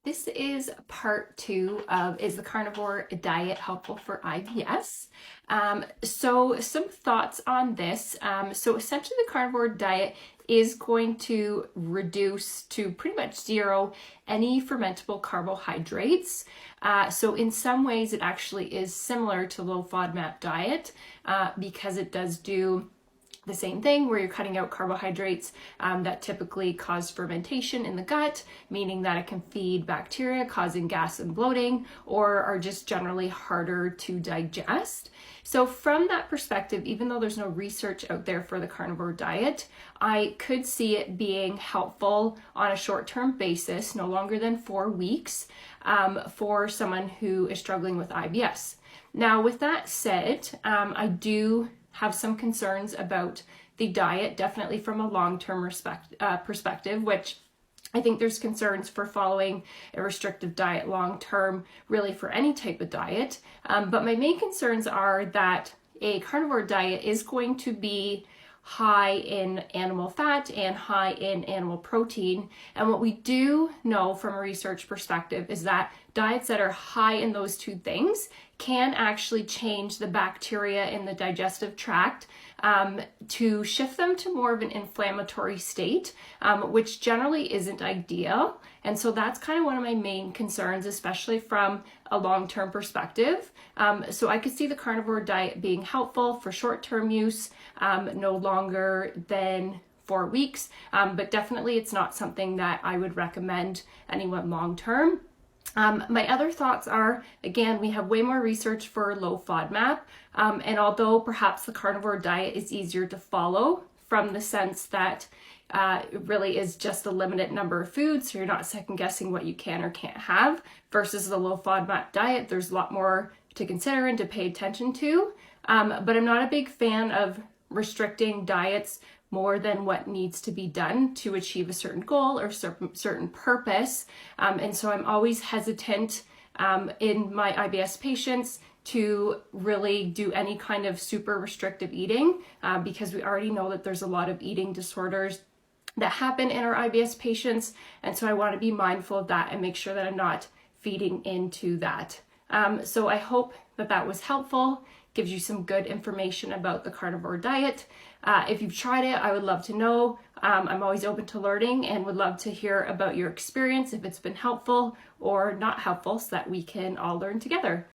This is part two of Is the Carnivore Diet Helpful for IBS? So some thoughts on this. So essentially the carnivore diet is going to reduce to pretty much zero any fermentable carbohydrates. So in some ways it actually is similar to low FODMAP diet because it does do the same thing where you're cutting out carbohydrates that typically cause fermentation in the gut, meaning that it can feed bacteria, causing gas and bloating, or are just generally harder to digest. So from that perspective, even though there's no research out there for the carnivore diet, I could see it being helpful on a short-term basis, no longer than 4 weeks, for someone who is struggling with IBS. Now, with that said, I do have some concerns about the diet, definitely from a long-term perspective, which I think there's concerns for following a restrictive diet long-term, really for any type of diet. But my main concerns are that a carnivore diet is going to be high in animal fat and high in animal protein. And what we do know from a research perspective is that diets that are high in those two things can actually change the bacteria in the digestive tract to shift them to more of an inflammatory state, which generally isn't ideal. And so that's kind of one of my main concerns, especially from a long-term perspective. So I could see the carnivore diet being helpful for short-term use, no longer than 4 weeks, but definitely it's not something that I would recommend anyone long-term. My other thoughts are, again, we have way more research for low FODMAP, and although perhaps the carnivore diet is easier to follow from the sense that it really is just a limited number of foods, so you're not second guessing what you can or can't have, versus the low FODMAP diet, there's a lot more to consider and to pay attention to, but I'm not a big fan of restricting diets more than what needs to be done to achieve a certain goal or certain purpose. And so I'm always hesitant in my IBS patients to really do any kind of super restrictive eating because we already know that there's a lot of eating disorders that happen in our IBS patients. And so I want to be mindful of that and make sure that I'm not feeding into that. So I hope that that was helpful, gives you some good information about the carnivore diet. If you've tried it, I would love to know. I'm always open to learning and would love to hear about your experience, if it's been helpful or not helpful, so that we can all learn together.